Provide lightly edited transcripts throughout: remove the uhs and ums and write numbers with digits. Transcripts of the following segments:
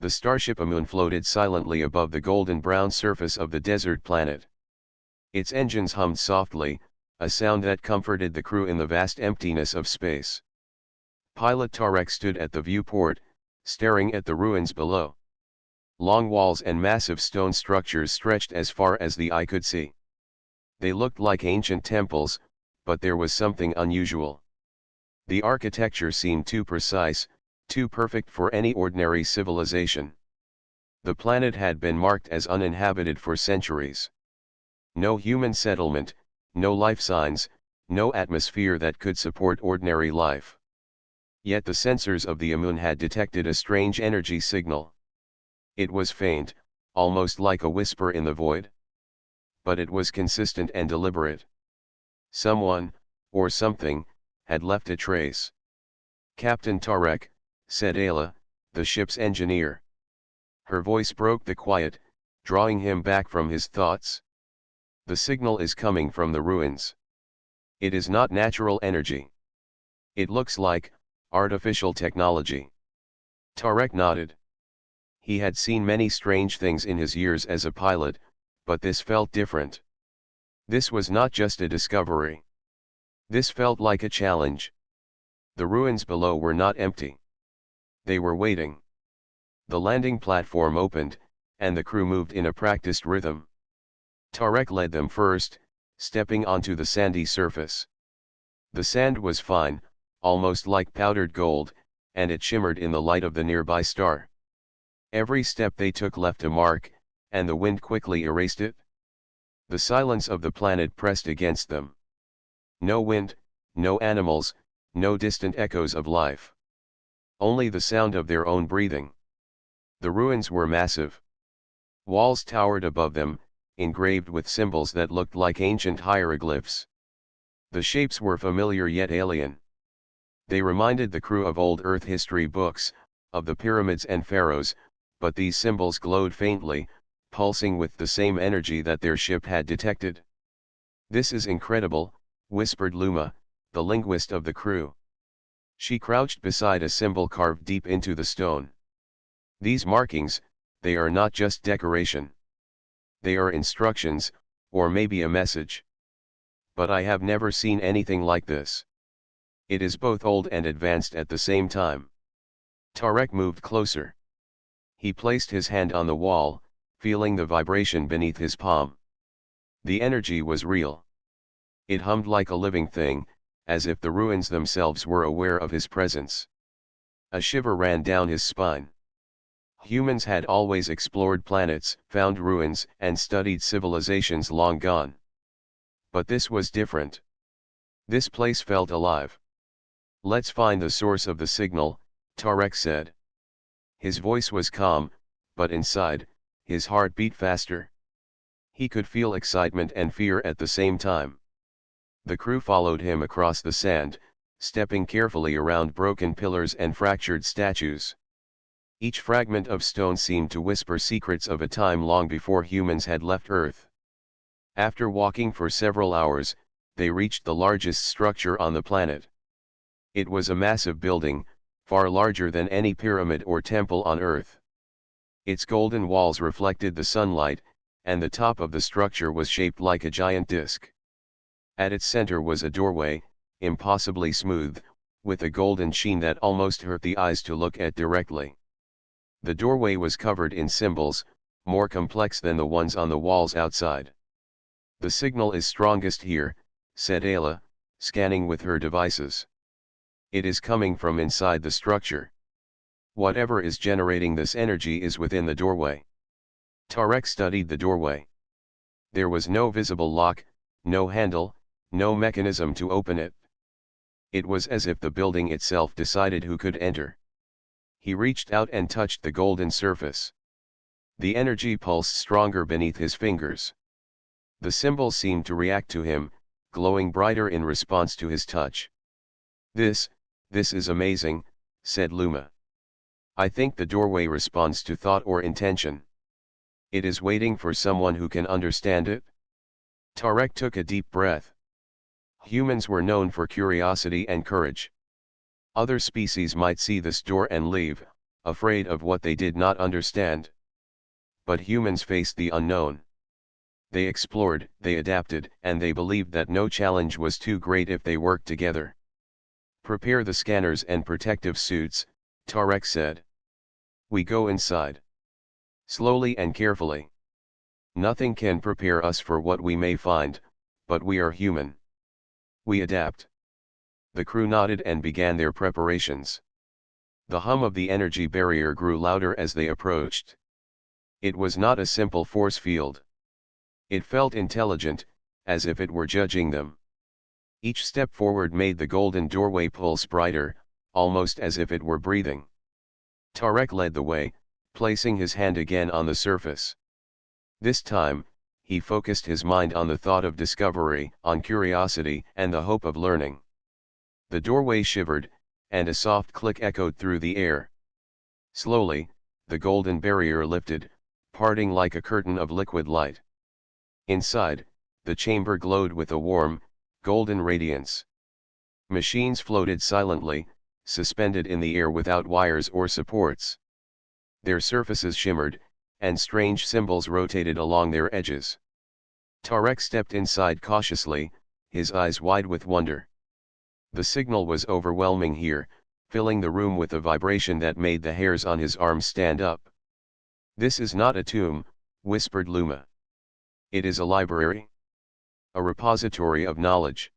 The starship Amun floated silently above the golden-brown surface of the desert planet. Its engines hummed softly, a sound that comforted the crew in the vast emptiness of space. Pilot Tarek stood at the viewport, staring at the ruins below. Long walls and massive stone structures stretched as far as the eye could see. They looked like ancient temples, but there was something unusual. The architecture seemed too precise, too perfect for any ordinary civilization. The planet had been marked as uninhabited for centuries. No human settlement, no life signs, no atmosphere that could support ordinary life. Yet the sensors of the Amun had detected a strange energy signal. It was faint, almost like a whisper in the void. But it was consistent and deliberate. Someone, or something, had left a trace. "Captain Tarek," said Ayla, the ship's engineer. Her voice broke the quiet, drawing him back from his thoughts. "The signal is coming from the ruins. It is not natural energy. It looks like artificial technology." Tarek nodded. He had seen many strange things in his years as a pilot, but this felt different. This was not just a discovery. This felt like a challenge. The ruins below were not empty. They were waiting. The landing platform opened, and the crew moved in a practiced rhythm. Tarek led them first, stepping onto the sandy surface. The sand was fine, almost like powdered gold, and it shimmered in the light of the nearby star. Every step they took left a mark, and the wind quickly erased it. The silence of the planet pressed against them. No wind, no animals, no distant echoes of life. Only the sound of their own breathing. The ruins were massive. Walls towered above them, engraved with symbols that looked like ancient hieroglyphs. The shapes were familiar yet alien. They reminded the crew of old Earth history books, of the pyramids and pharaohs, but these symbols glowed faintly, pulsing with the same energy that their ship had detected. "This is incredible," whispered Luma, the linguist of the crew. She crouched beside a symbol carved deep into the stone. "These markings, they are not just decoration. They are instructions, or maybe a message. But I have never seen anything like this. It is both old and advanced at the same time." Tarek moved closer. He placed his hand on the wall, feeling the vibration beneath his palm. The energy was real. It hummed like a living thing, as if the ruins themselves were aware of his presence. A shiver ran down his spine. Humans had always explored planets, found ruins, and studied civilizations long gone. But this was different. This place felt alive. "Let's find the source of the signal," Tarek said. His voice was calm, but inside, his heart beat faster. He could feel excitement and fear at the same time. The crew followed him across the sand, stepping carefully around broken pillars and fractured statues. Each fragment of stone seemed to whisper secrets of a time long before humans had left Earth. After walking for several hours, they reached the largest structure on the planet. It was a massive building, far larger than any pyramid or temple on Earth. Its golden walls reflected the sunlight, and the top of the structure was shaped like a giant disk. At its center was a doorway, impossibly smooth, with a golden sheen that almost hurt the eyes to look at directly. The doorway was covered in symbols, more complex than the ones on the walls outside. "The signal is strongest here," said Ayla, scanning with her devices. "It is coming from inside the structure. Whatever is generating this energy is within the doorway." Tarek studied the doorway. There was no visible lock, no handle, no mechanism to open it. It was as if the building itself decided who could enter. He reached out and touched the golden surface. The energy pulsed stronger beneath his fingers. The symbol seemed to react to him, glowing brighter in response to his touch. This is amazing," said Luma. "I think the doorway responds to thought or intention. It is waiting for someone who can understand it." Tarek took a deep breath. Humans were known for curiosity and courage. Other species might see this door and leave, afraid of what they did not understand. But humans faced the unknown. They explored, they adapted, and they believed that no challenge was too great if they worked together. "Prepare the scanners and protective suits," Tarek said. "We go inside. Slowly and carefully. Nothing can prepare us for what we may find, but we are human. We adapt." The crew nodded and began their preparations. The hum of the energy barrier grew louder as they approached. It was not a simple force field. It felt intelligent, as if it were judging them. Each step forward made the golden doorway pulse brighter, almost as if it were breathing. Tarek led the way, placing his hand again on the surface. This time, he focused his mind on the thought of discovery, on curiosity, and the hope of learning. The doorway shivered, and a soft click echoed through the air. Slowly, the golden barrier lifted, parting like a curtain of liquid light. Inside, the chamber glowed with a warm, golden radiance. Machines floated silently, suspended in the air without wires or supports. Their surfaces shimmered, and strange symbols rotated along their edges. Tarek stepped inside cautiously, his eyes wide with wonder. The signal was overwhelming here, filling the room with a vibration that made the hairs on his arms stand up. "This is not a tomb," whispered Luma. "It is a library. A repository of knowledge.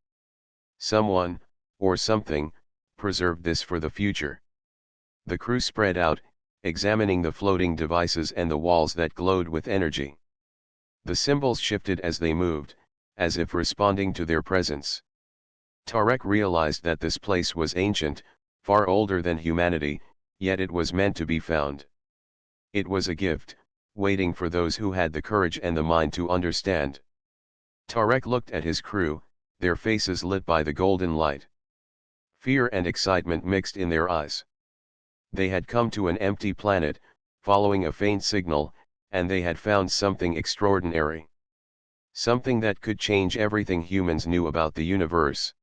Someone, or something, preserved this for the future." The crew spread out, examining the floating devices and the walls that glowed with energy. The symbols shifted as they moved, as if responding to their presence. Tarek realized that this place was ancient, far older than humanity, yet it was meant to be found. It was a gift, waiting for those who had the courage and the mind to understand. Tarek looked at his crew, their faces lit by the golden light. Fear and excitement mixed in their eyes. They had come to an empty planet, following a faint signal, and they had found something extraordinary. Something that could change everything humans knew about the universe.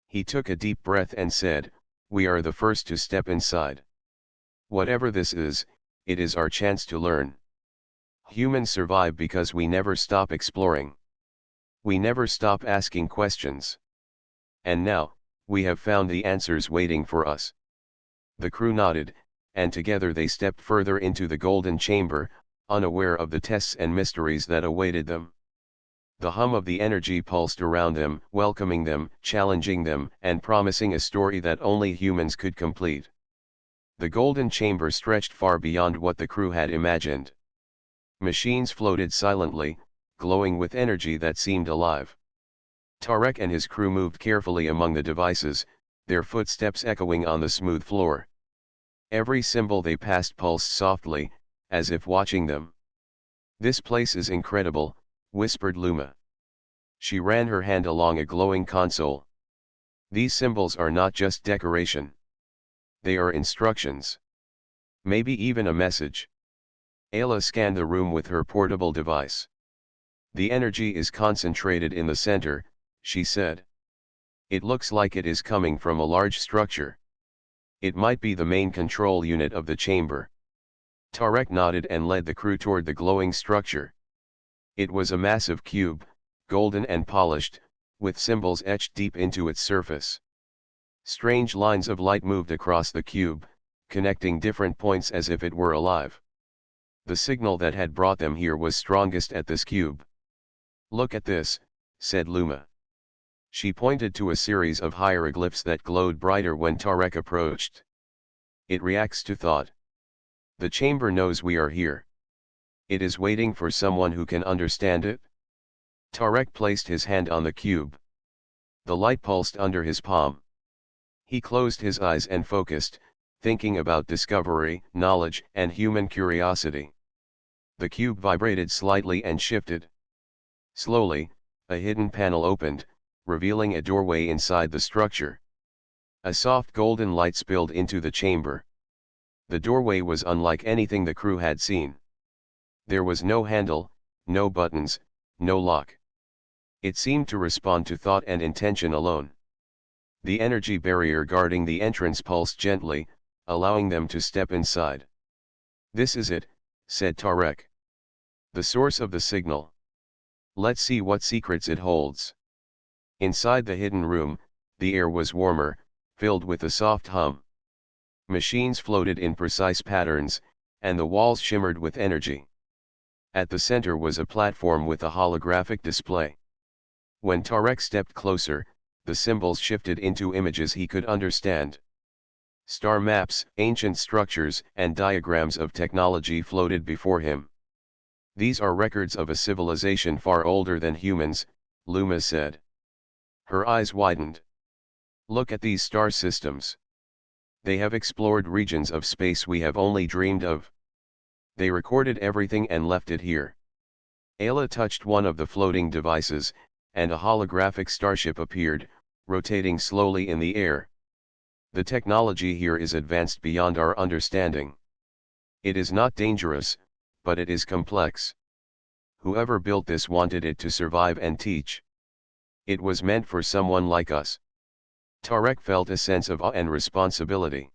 He took a deep breath and said, "We are the first to step inside. Whatever this is, it is our chance to learn. Humans survive because we never stop exploring. We never stop asking questions. And now, we have found the answers waiting for us." The crew nodded, and together they stepped further into the golden chamber, unaware of the tests and mysteries that awaited them. The hum of the energy pulsed around them, welcoming them, challenging them, and promising a story that only humans could complete. The golden chamber stretched far beyond what the crew had imagined. Machines floated silently, glowing with energy that seemed alive. Tarek and his crew moved carefully among the devices, their footsteps echoing on the smooth floor. Every symbol they passed pulsed softly, as if watching them. "This place is incredible," whispered Luma. She ran her hand along a glowing console. "These symbols are not just decoration. They are instructions. Maybe even a message." Ayla scanned the room with her portable device. "The energy is concentrated in the center," she said. "It looks like it is coming from a large structure. It might be the main control unit of the chamber." Tarek nodded and led the crew toward the glowing structure. It was a massive cube, golden and polished, with symbols etched deep into its surface. Strange lines of light moved across the cube, connecting different points as if it were alive. The signal that had brought them here was strongest at this cube. "Look at this," said Luma. She pointed to a series of hieroglyphs that glowed brighter when Tarek approached. "It reacts to thought. The chamber knows we are here. It is waiting for someone who can understand it." Tarek placed his hand on the cube. The light pulsed under his palm. He closed his eyes and focused, thinking about discovery, knowledge, and human curiosity. The cube vibrated slightly and shifted. Slowly, a hidden panel opened, revealing a doorway inside the structure. A soft golden light spilled into the chamber. The doorway was unlike anything the crew had seen. There was no handle, no buttons, no lock. It seemed to respond to thought and intention alone. The energy barrier guarding the entrance pulsed gently, allowing them to step inside. "This is it," said Tarek. "The source of the signal. Let's see what secrets it holds." Inside the hidden room, the air was warmer, filled with a soft hum. Machines floated in precise patterns, and the walls shimmered with energy. At the center was a platform with a holographic display. When Tarek stepped closer, the symbols shifted into images he could understand. Star maps, ancient structures, and diagrams of technology floated before him. "These are records of a civilization far older than humans," Luma said. Her eyes widened. "Look at these star systems. They have explored regions of space we have only dreamed of. They recorded everything and left it here." Ayla touched one of the floating devices, and a holographic starship appeared, rotating slowly in the air. "The technology here is advanced beyond our understanding. It is not dangerous, but it is complex. Whoever built this wanted it to survive and teach. It was meant for someone like us." Tarek felt a sense of awe and responsibility.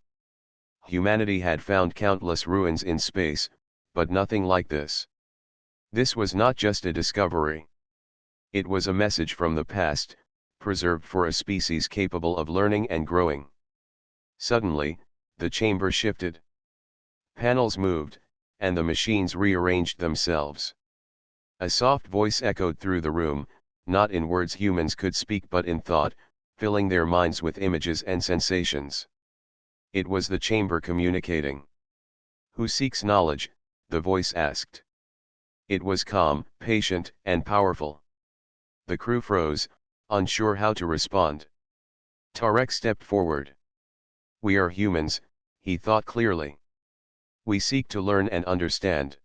Humanity had found countless ruins in space, but nothing like this. This was not just a discovery. It was a message from the past, preserved for a species capable of learning and growing. Suddenly, the chamber shifted. Panels moved, and the machines rearranged themselves. A soft voice echoed through the room, not in words humans could speak but in thought, filling their minds with images and sensations. It was the chamber communicating. "Who seeks knowledge?" the voice asked. It was calm, patient, and powerful. The crew froze, unsure how to respond. Tarek stepped forward. "We are humans," he thought clearly. "We seek to learn and understand.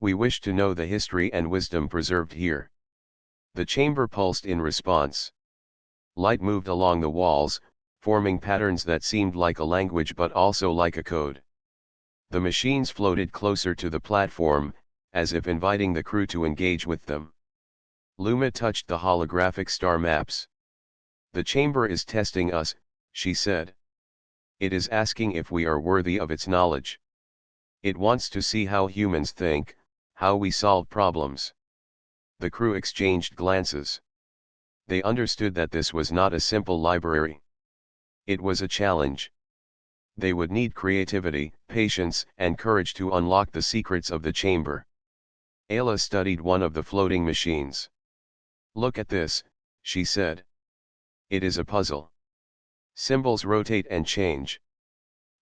We wish to know the history and wisdom preserved here." The chamber pulsed in response. Light moved along the walls, forming patterns that seemed like a language but also like a code. The machines floated closer to the platform, as if inviting the crew to engage with them. Luma touched the holographic star maps. "The chamber is testing us," she said. "It is asking if we are worthy of its knowledge. It wants to see how humans think, how we solve problems." The crew exchanged glances. They understood that this was not a simple library. It was a challenge. They would need creativity, patience, and courage to unlock the secrets of the chamber. Ayla studied one of the floating machines. "Look at this," she said. "It is a puzzle. Symbols rotate and change.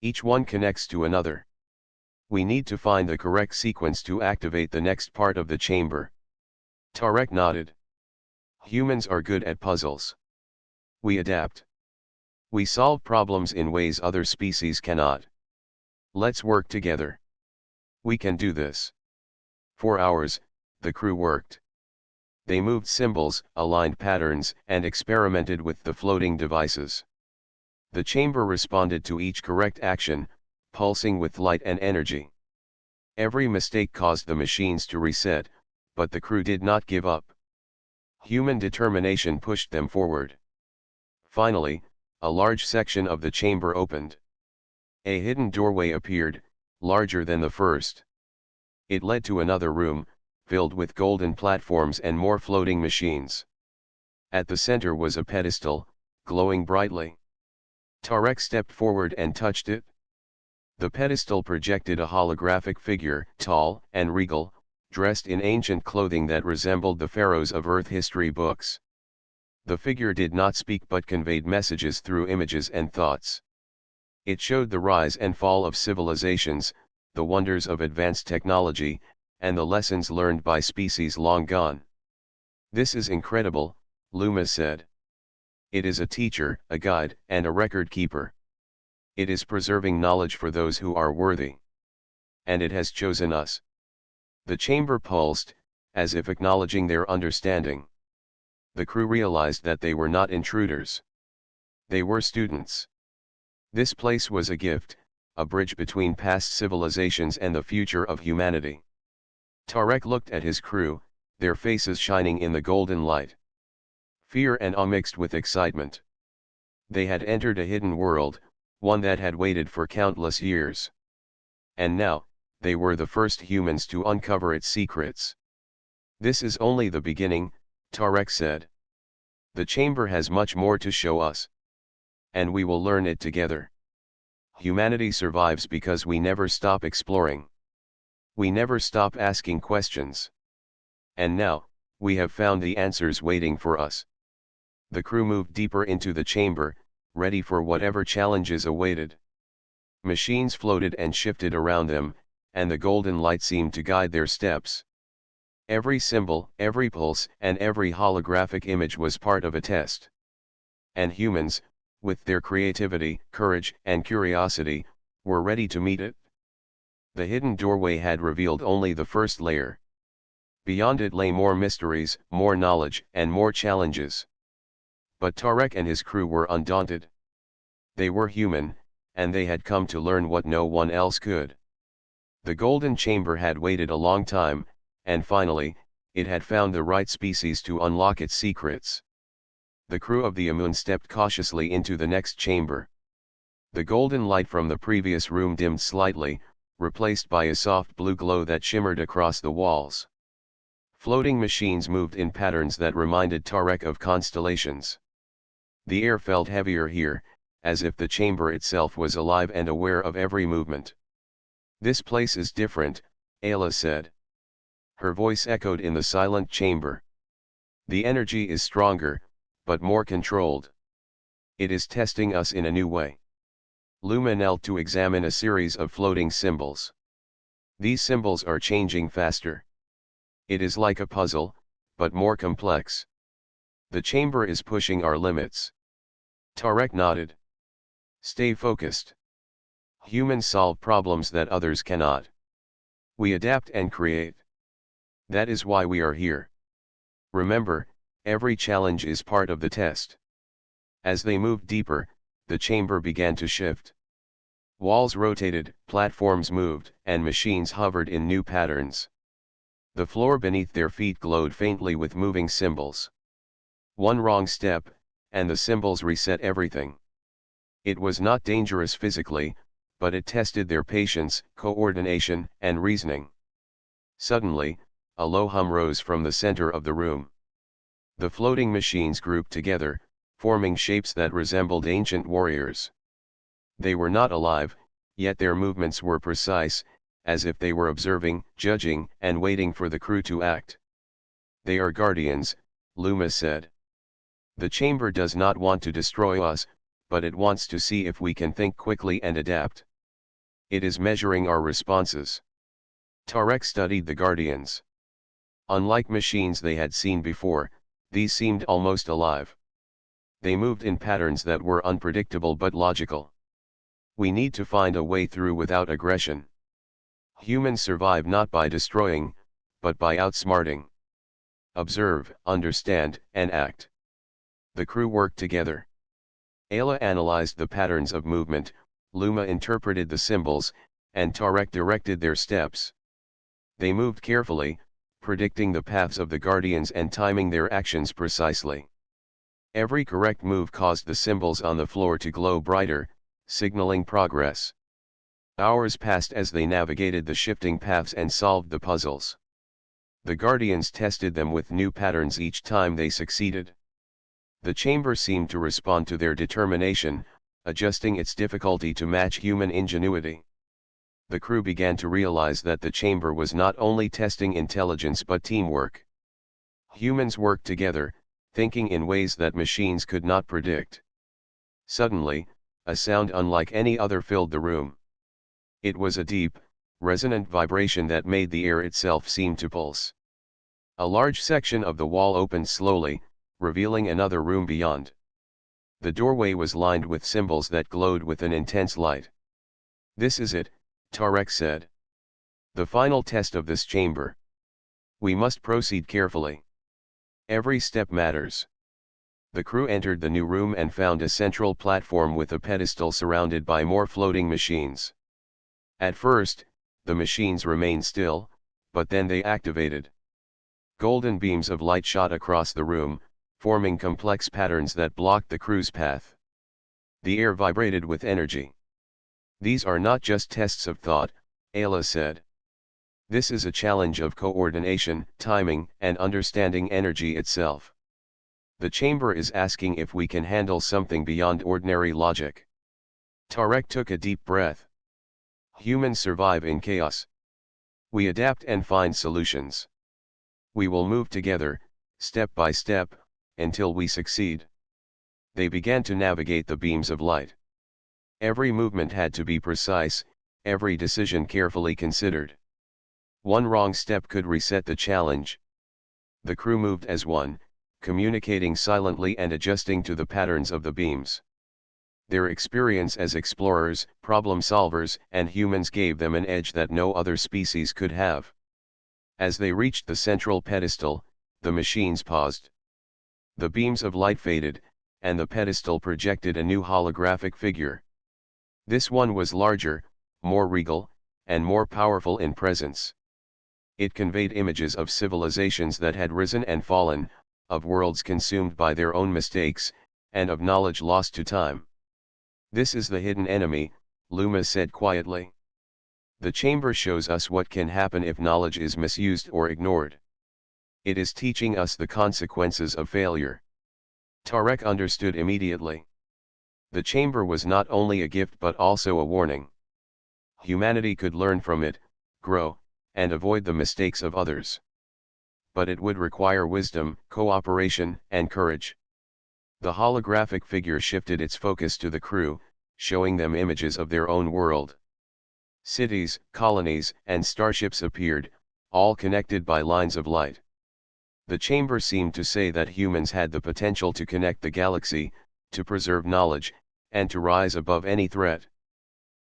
Each one connects to another. We need to find the correct sequence to activate the next part of the chamber." Tarek nodded. "Humans are good at puzzles. We adapt. We solve problems in ways other species cannot. Let's work together. We can do this." For hours, the crew worked. They moved symbols, aligned patterns, and experimented with the floating devices. The chamber responded to each correct action, pulsing with light and energy. Every mistake caused the machines to reset, but the crew did not give up. Human determination pushed them forward. Finally, a large section of the chamber opened. A hidden doorway appeared, larger than the first. It led to another room, filled with golden platforms and more floating machines. At the center was a pedestal, glowing brightly. Tarek stepped forward and touched it. The pedestal projected a holographic figure, tall and regal, dressed in ancient clothing that resembled the pharaohs of Earth history books. The figure did not speak but conveyed messages through images and thoughts. It showed the rise and fall of civilizations, the wonders of advanced technology, and the lessons learned by species long gone. "This is incredible," Luma said. "It is a teacher, a guide, and a record keeper. It is preserving knowledge for those who are worthy. And it has chosen us." The chamber pulsed, as if acknowledging their understanding. The crew realized that they were not intruders. They were students. This place was a gift, a bridge between past civilizations and the future of humanity. Tarek looked at his crew, their faces shining in the golden light. Fear and awe mixed with excitement. They had entered a hidden world, one that had waited for countless years. And now, they were the first humans to uncover its secrets. "This is only the beginning," Tarek said. "The chamber has much more to show us. And we will learn it together. Humanity survives because we never stop exploring. We never stop asking questions. And now, we have found the answers waiting for us." The crew moved deeper into the chamber, ready for whatever challenges awaited. Machines floated and shifted around them, and the golden light seemed to guide their steps. Every symbol, every pulse, and every holographic image was part of a test. And humans, with their creativity, courage, and curiosity, were ready to meet it. The hidden doorway had revealed only the first layer. Beyond it lay more mysteries, more knowledge, and more challenges. But Tarek and his crew were undaunted. They were human, and they had come to learn what no one else could. The golden chamber had waited a long time, and finally, it had found the right species to unlock its secrets. The crew of the Amun stepped cautiously into the next chamber. The golden light from the previous room dimmed slightly, replaced by a soft blue glow that shimmered across the walls. Floating machines moved in patterns that reminded Tarek of constellations. The air felt heavier here, as if the chamber itself was alive and aware of every movement. "This place is different," Ayla said. Her voice echoed in the silent chamber. "The energy is stronger, but more controlled. It is testing us in a new way." Luma knelt to examine a series of floating symbols. "These symbols are changing faster. It is like a puzzle, but more complex. The chamber is pushing our limits." Tarek nodded. "Stay focused. Humans solve problems that others cannot. We adapt and create. That is why we are here. Remember, every challenge is part of the test." As they moved deeper, the chamber began to shift. Walls rotated, platforms moved, and machines hovered in new patterns. The floor beneath their feet glowed faintly with moving symbols. One wrong step, and the symbols reset everything. It was not dangerous physically, but it tested their patience, coordination, and reasoning. Suddenly, a low hum rose from the center of the room. The floating machines grouped together, forming shapes that resembled ancient warriors. They were not alive, yet their movements were precise, as if they were observing, judging, and waiting for the crew to act. "They are guardians," Luma said. "The chamber does not want to destroy us, but it wants to see if we can think quickly and adapt. It is measuring our responses." Tarek studied the guardians. Unlike machines they had seen before, these seemed almost alive. They moved in patterns that were unpredictable but logical. "We need to find a way through without aggression. Humans survive not by destroying, but by outsmarting. Observe, understand, and act." The crew worked together. Ayla analyzed the patterns of movement, Luma interpreted the symbols, and Tarek directed their steps. They moved carefully, predicting the paths of the guardians and timing their actions precisely. Every correct move caused the symbols on the floor to glow brighter, signaling progress. Hours passed as they navigated the shifting paths and solved the puzzles. The guardians tested them with new patterns each time they succeeded. The chamber seemed to respond to their determination, adjusting its difficulty to match human ingenuity. The crew began to realize that the chamber was not only testing intelligence but teamwork. Humans worked together, thinking in ways that machines could not predict. Suddenly, a sound unlike any other filled the room. It was a deep, resonant vibration that made the air itself seem to pulse. A large section of the wall opened slowly, revealing another room beyond. The doorway was lined with symbols that glowed with an intense light. "This is it," Tarek said. "The final test of this chamber. We must proceed carefully. Every step matters." The crew entered the new room and found a central platform with a pedestal surrounded by more floating machines. At first, the machines remained still, but then they activated. Golden beams of light shot across the room, forming complex patterns that blocked the crew's path. The air vibrated with energy. These are not just tests of thought, Ayla said. This is a challenge of coordination, timing, and understanding energy itself. The chamber is asking if we can handle something beyond ordinary logic. Tarek took a deep breath. Humans survive in chaos. We adapt and find solutions. We will move together, step by step, until we succeed. They began to navigate the beams of light. Every movement had to be precise, every decision carefully considered. One wrong step could reset the challenge. The crew moved as one, communicating silently and adjusting to the patterns of the beams. Their experience as explorers, problem solvers, and humans gave them an edge that no other species could have. As they reached the central pedestal, the machines paused. The beams of light faded, and the pedestal projected a new holographic figure. This one was larger, more regal, and more powerful in presence. It conveyed images of civilizations that had risen and fallen, of worlds consumed by their own mistakes, and of knowledge lost to time. This is the hidden enemy, Luma said quietly. The chamber shows us what can happen if knowledge is misused or ignored. It is teaching us the consequences of failure. Tarek understood immediately. The chamber was not only a gift but also a warning. Humanity could learn from it, grow, and avoid the mistakes of others. But it would require wisdom, cooperation, and courage. The holographic figure shifted its focus to the crew, showing them images of their own world. Cities, colonies, and starships appeared, all connected by lines of light. The chamber seemed to say that humans had the potential to connect the galaxy, to preserve knowledge, and to rise above any threat.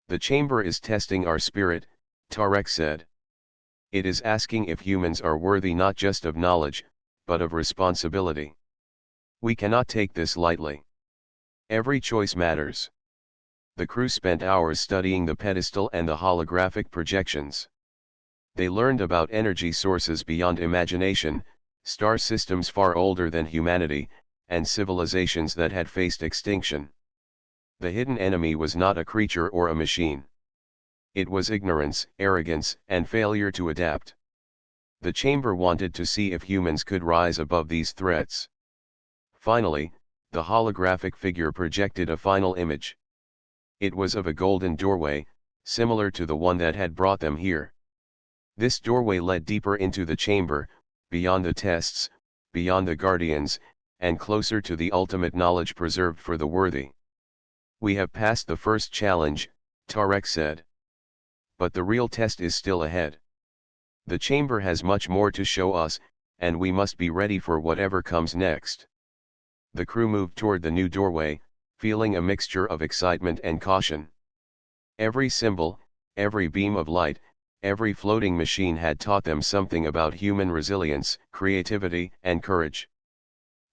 The chamber is testing our spirit, Tarek said. It is asking if humans are worthy not just of knowledge, but of responsibility. We cannot take this lightly. Every choice matters. The crew spent hours studying the pedestal and the holographic projections. They learned about energy sources beyond imagination, star systems far older than humanity, and civilizations that had faced extinction. The hidden enemy was not a creature or a machine. It was ignorance, arrogance, and failure to adapt. The chamber wanted to see if humans could rise above these threats. Finally, the holographic figure projected a final image. It was of a golden doorway, similar to the one that had brought them here. This doorway led deeper into the chamber, beyond the tests, beyond the guardians, and closer to the ultimate knowledge preserved for the worthy. We have passed the first challenge, Tarek said. But the real test is still ahead. The chamber has much more to show us, and we must be ready for whatever comes next. The crew moved toward the new doorway, feeling a mixture of excitement and caution. Every symbol, every beam of light, every floating machine had taught them something about human resilience, creativity, and courage.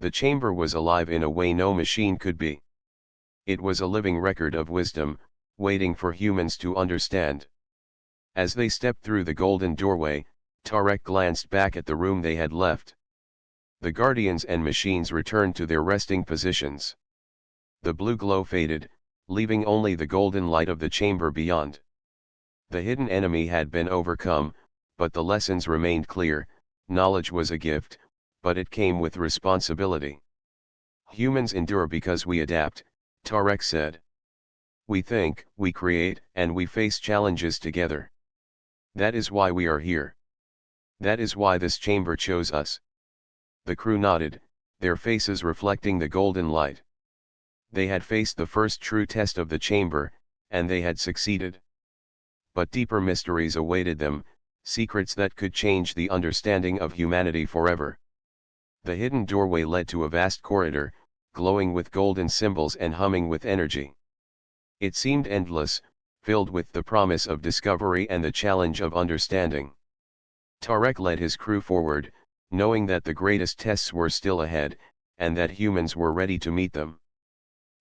The chamber was alive in a way no machine could be. It was a living record of wisdom, waiting for humans to understand. As they stepped through the golden doorway, Tarek glanced back at the room they had left. The guardians and machines returned to their resting positions. The blue glow faded, leaving only the golden light of the chamber beyond. The hidden enemy had been overcome, but the lessons remained clear. Knowledge was a gift, but it came with responsibility. Humans endure because we adapt, Tarek said. We think, we create, and we face challenges together. That is why we are here. That is why this chamber chose us. The crew nodded, their faces reflecting the golden light. They had faced the first true test of the chamber, and they had succeeded. But deeper mysteries awaited them, secrets that could change the understanding of humanity forever. The hidden doorway led to a vast corridor, glowing with golden symbols and humming with energy. It seemed endless, filled with the promise of discovery and the challenge of understanding. Tarek led his crew forward, knowing that the greatest tests were still ahead, and that humans were ready to meet them.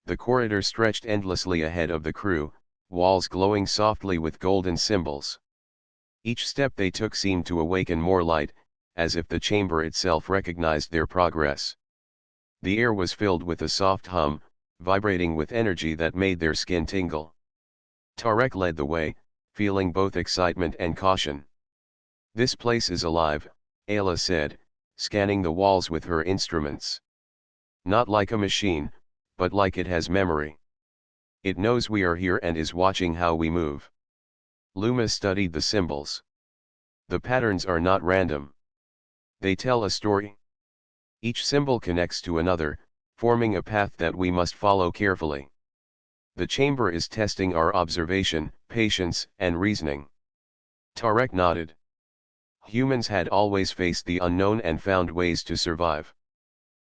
The corridor stretched endlessly ahead of the crew, walls glowing softly with golden symbols. Each step they took seemed to awaken more light, as if the chamber itself recognized their progress. The air was filled with a soft hum, vibrating with energy that made their skin tingle. Tarek led the way, feeling both excitement and caution. "This place is alive," Ayla said, scanning the walls with her instruments. "Not like a machine, but like it has memory. It knows we are here and is watching how we move." Luma studied the symbols. "The patterns are not random. They tell a story. Each symbol connects to another, forming a path that we must follow carefully. The chamber is testing our observation, patience, and reasoning." Tarek nodded. Humans had always faced the unknown and found ways to survive.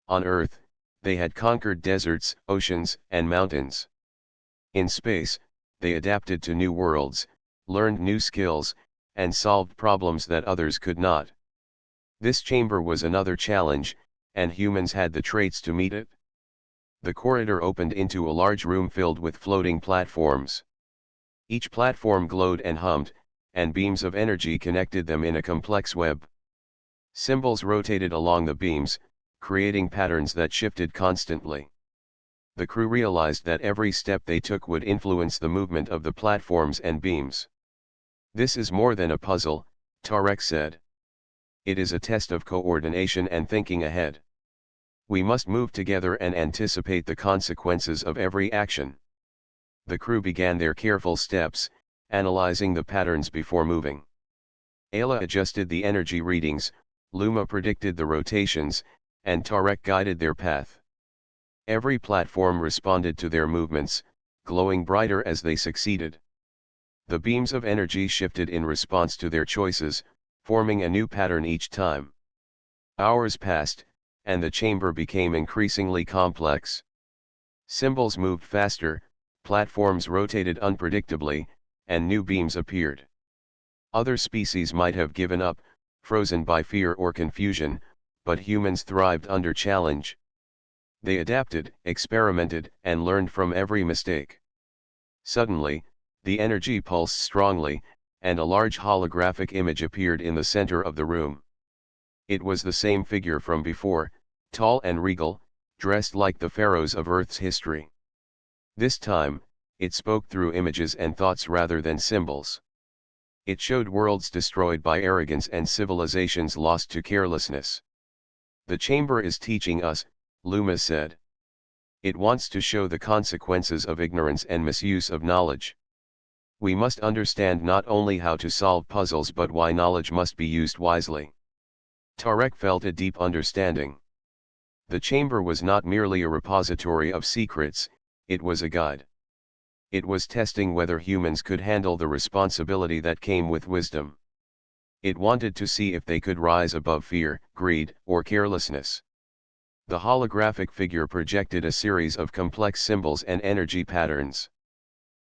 On Earth, they had conquered deserts, oceans, and mountains. In space, they adapted to new worlds, learned new skills, and solved problems that others could not. This chamber was another challenge, and humans had the traits to meet it. The corridor opened into a large room filled with floating platforms. Each platform glowed and hummed, and beams of energy connected them in a complex web. Symbols rotated along the beams, creating patterns that shifted constantly. The crew realized that every step they took would influence the movement of the platforms and beams. "This is more than a puzzle," Tarek said. "It is a test of coordination and thinking ahead. We must move together and anticipate the consequences of every action." The crew began their careful steps, analyzing the patterns before moving. Ayla adjusted the energy readings, Luma predicted the rotations, and Tarek guided their path. Every platform responded to their movements, glowing brighter as they succeeded. The beams of energy shifted in response to their choices, forming a new pattern each time. Hours passed, and the chamber became increasingly complex. Symbols moved faster, platforms rotated unpredictably, and new beams appeared. Other species might have given up, frozen by fear or confusion, but humans thrived under challenge. They adapted, experimented, and learned from every mistake. Suddenly, the energy pulsed strongly, and a large holographic image appeared in the center of the room. It was the same figure from before, tall and regal, dressed like the pharaohs of Earth's history. This time, it spoke through images and thoughts rather than symbols. It showed worlds destroyed by arrogance and civilizations lost to carelessness. "The chamber is teaching us," Luma said. "It wants to show the consequences of ignorance and misuse of knowledge. We must understand not only how to solve puzzles but why knowledge must be used wisely." Tarek felt a deep understanding. The chamber was not merely a repository of secrets, it was a guide. It was testing whether humans could handle the responsibility that came with wisdom. It wanted to see if they could rise above fear, greed, or carelessness. The holographic figure projected a series of complex symbols and energy patterns.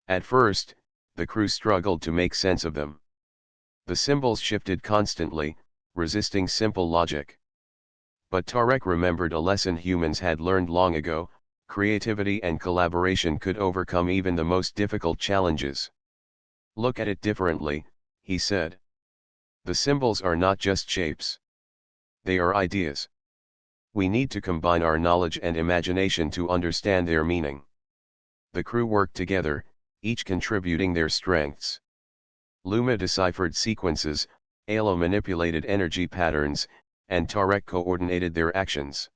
At first, the crew struggled to make sense of them. The symbols shifted constantly, resisting simple logic. But Tarek remembered a lesson humans had learned long ago: creativity and collaboration could overcome even the most difficult challenges. "Look at it differently," he said. "The symbols are not just shapes. They are ideas. We need to combine our knowledge and imagination to understand their meaning." The crew worked together, each contributing their strengths. Luma deciphered sequences, Ayla manipulated energy patterns, and Tarek coordinated their actions.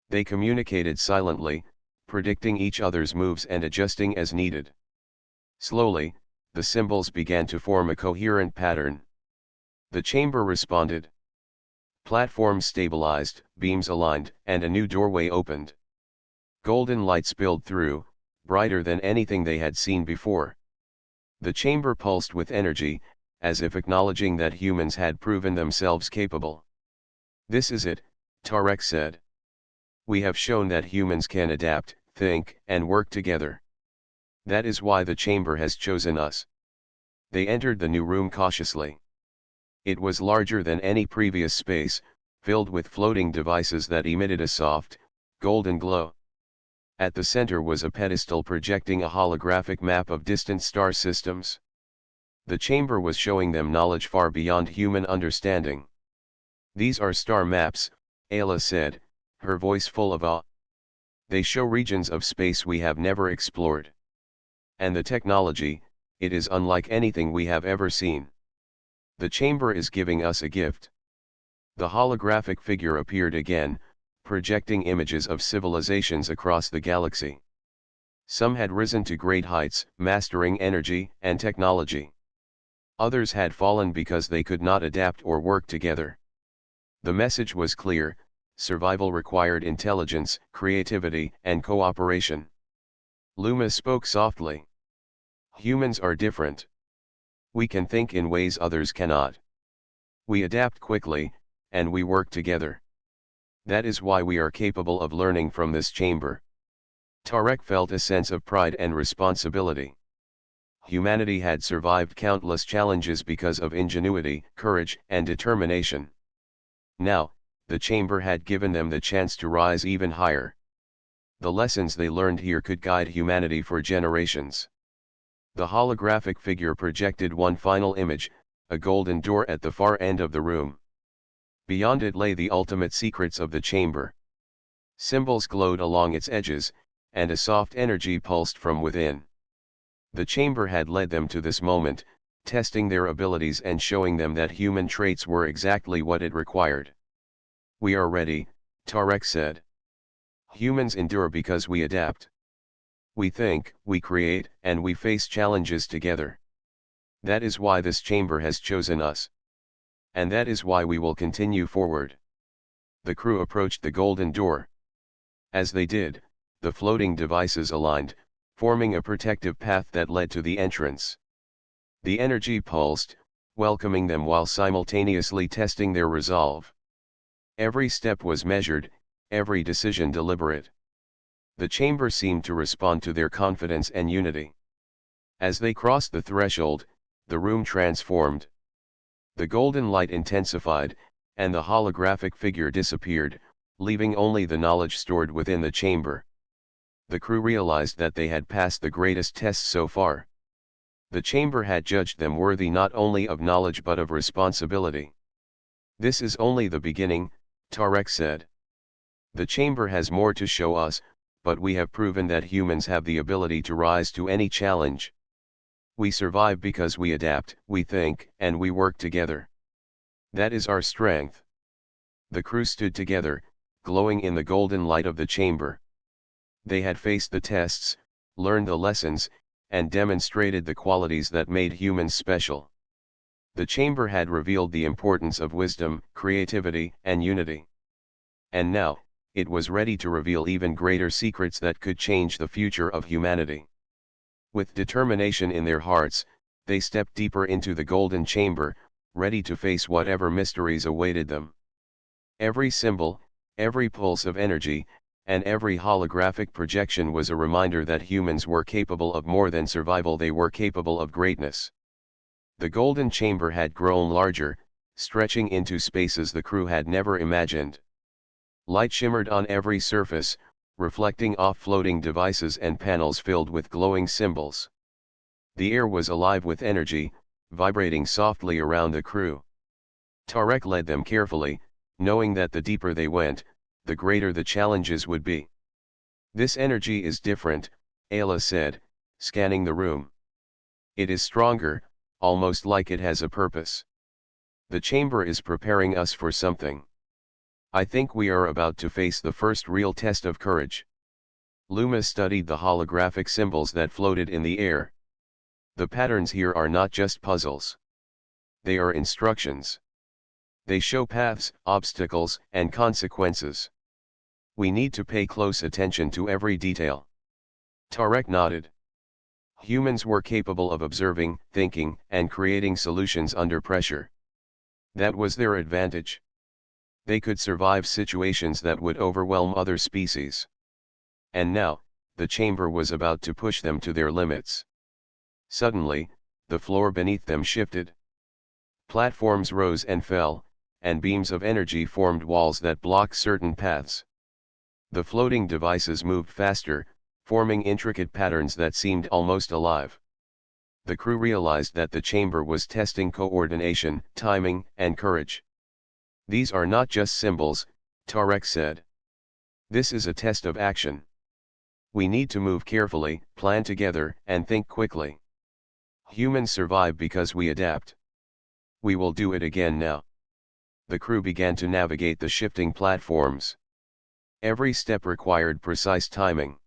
They communicated silently, predicting each other's moves and adjusting as needed. Slowly, the symbols began to form a coherent pattern. The chamber responded. Platforms stabilized, beams aligned, and a new doorway opened. Golden light spilled through, brighter than anything they had seen before. The chamber pulsed with energy, as if acknowledging that humans had proven themselves capable. "This is it," Tarek said. "We have shown that humans can adapt, think, and work together. That is why the chamber has chosen us." They entered the new room cautiously. It was larger than any previous space, filled with floating devices that emitted a soft, golden glow. At the center was a pedestal projecting a holographic map of distant star systems. The chamber was showing them knowledge far beyond human understanding. "These are star maps," Ayla said, her voice full of awe. "They show regions of space we have never explored. And the technology, it is unlike anything we have ever seen. The chamber is giving us a gift. The holographic figure appeared again, projecting images of civilizations across the galaxy. Some had risen to great heights, mastering energy and technology. Others had fallen because they could not adapt or work together. The message was clear: survival required intelligence, creativity, and cooperation. Loomis spoke softly. Humans are different. We can think in ways others cannot. We adapt quickly, and we work together. That is why we are capable of learning from this chamber. Tarek felt a sense of pride and responsibility. Humanity had survived countless challenges because of ingenuity, courage, and determination. Now, the chamber had given them the chance to rise even higher. The lessons they learned here could guide humanity for generations. The holographic figure projected one final image, a golden door at the far end of the room. Beyond it lay the ultimate secrets of the chamber. Symbols glowed along its edges, and a soft energy pulsed from within. The chamber had led them to this moment, testing their abilities and showing them that human traits were exactly what it required. "We are ready," Tarek said. "Humans endure because we adapt. We think, we create, and we face challenges together. That is why this chamber has chosen us. And that is why we will continue forward." The crew approached the golden door. As they did, the floating devices aligned, forming a protective path that led to the entrance. The energy pulsed, welcoming them while simultaneously testing their resolve. Every step was measured, every decision deliberate. The chamber seemed to respond to their confidence and unity. As they crossed the threshold, the room transformed. The golden light intensified, and the holographic figure disappeared, leaving only the knowledge stored within the chamber. The crew realized that they had passed the greatest test so far. The chamber had judged them worthy not only of knowledge but of responsibility. "This is only the beginning," Tarek said. "The chamber has more to show us, but we have proven that humans have the ability to rise to any challenge. We survive because we adapt, we think, and we work together. That is our strength." The crew stood together, glowing in the golden light of the chamber. They had faced the tests, learned the lessons, and demonstrated the qualities that made humans special. The chamber had revealed the importance of wisdom, creativity, and unity. And now, it was ready to reveal even greater secrets that could change the future of humanity. With determination in their hearts, they stepped deeper into the golden chamber, ready to face whatever mysteries awaited them. Every symbol, every pulse of energy, and every holographic projection was a reminder that humans were capable of more than survival, they were capable of greatness. The golden chamber had grown larger, stretching into spaces the crew had never imagined. Light shimmered on every surface, reflecting off floating devices and panels filled with glowing symbols. The air was alive with energy, vibrating softly around the crew. Tarek led them carefully, knowing that the deeper they went, the greater the challenges would be. "This energy is different," Ayla said, scanning the room. "It is stronger, almost like it has a purpose. The chamber is preparing us for something. I think we are about to face the first real test of courage." Loomis studied the holographic symbols that floated in the air. "The patterns here are not just puzzles. They are instructions. They show paths, obstacles, and consequences. We need to pay close attention to every detail." Tarek nodded. Humans were capable of observing, thinking, and creating solutions under pressure. That was their advantage. They could survive situations that would overwhelm other species. And now, the chamber was about to push them to their limits. Suddenly, the floor beneath them shifted. Platforms rose and fell, and beams of energy formed walls that blocked certain paths. The floating devices moved faster, forming intricate patterns that seemed almost alive. The crew realized that the chamber was testing coordination, timing, and courage. "These are not just symbols," Tarek said. "This is a test of action. We need to move carefully, plan together, and think quickly." Humans survive because we adapt. We will do it again now. The crew began to navigate the shifting platforms. Every step required precise timing.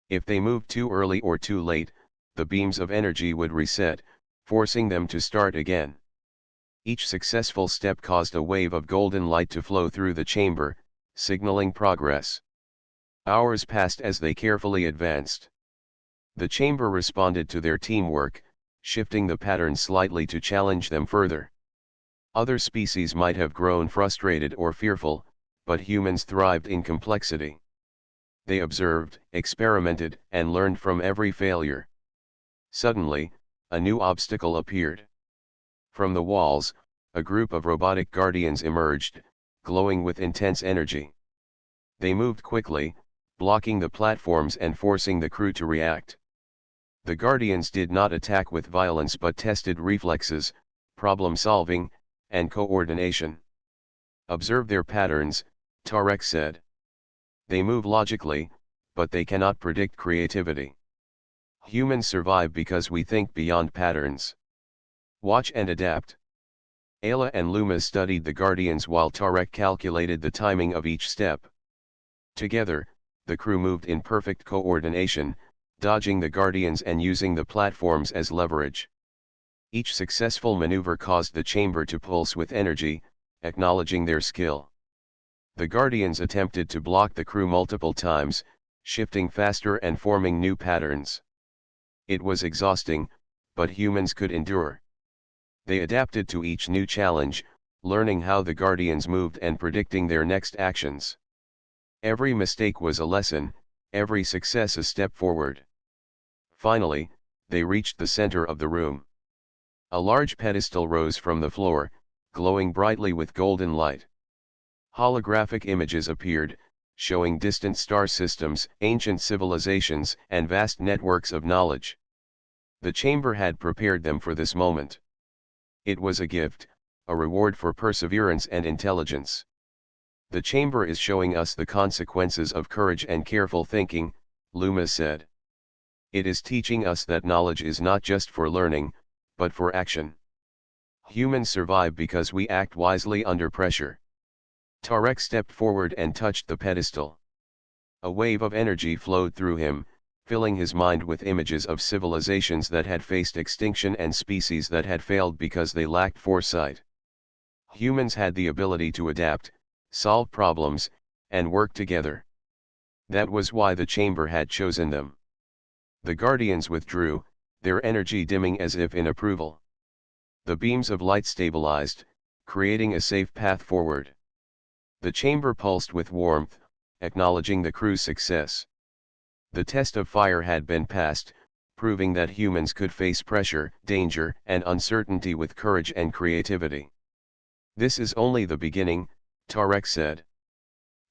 If they moved too early or too late, the beams of energy would reset, forcing them to start again. Each successful step caused a wave of golden light to flow through the chamber, signaling progress. Hours passed as they carefully advanced. The chamber responded to their teamwork, shifting the pattern slightly to challenge them further. Other species might have grown frustrated or fearful, but humans thrived in complexity. They observed, experimented, and learned from every failure. Suddenly, a new obstacle appeared. From the walls, a group of robotic guardians emerged, glowing with intense energy. They moved quickly, blocking the platforms and forcing the crew to react. The guardians did not attack with violence but tested reflexes, problem-solving, and coordination. "Observe their patterns," Tarek said. "They move logically, but they cannot predict creativity. Humans survive because we think beyond patterns. Watch and adapt." Ayla and Luma studied the guardians while Tarek calculated the timing of each step. Together, the crew moved in perfect coordination, dodging the guardians and using the platforms as leverage. Each successful maneuver caused the chamber to pulse with energy, acknowledging their skill. The guardians attempted to block the crew multiple times, shifting faster and forming new patterns. It was exhausting, but humans could endure. They adapted to each new challenge, learning how the guardians moved and predicting their next actions. Every mistake was a lesson, every success a step forward. Finally, they reached the center of the room. A large pedestal rose from the floor, glowing brightly with golden light. Holographic images appeared, showing distant star systems, ancient civilizations, and vast networks of knowledge. The chamber had prepared them for this moment. It was a gift, a reward for perseverance and intelligence. "The chamber is showing us the consequences of courage and careful thinking," Luma said. "It is teaching us that knowledge is not just for learning, but for action. Humans survive because we act wisely under pressure." Tarek stepped forward and touched the pedestal. A wave of energy flowed through him, filling his mind with images of civilizations that had faced extinction and species that had failed because they lacked foresight. Humans had the ability to adapt, solve problems, and work together. That was why the chamber had chosen them. The guardians withdrew, their energy dimming as if in approval. The beams of light stabilized, creating a safe path forward. The chamber pulsed with warmth, acknowledging the crew's success. The test of fire had been passed, proving that humans could face pressure, danger, and uncertainty with courage and creativity. "This is only the beginning," Tarek said.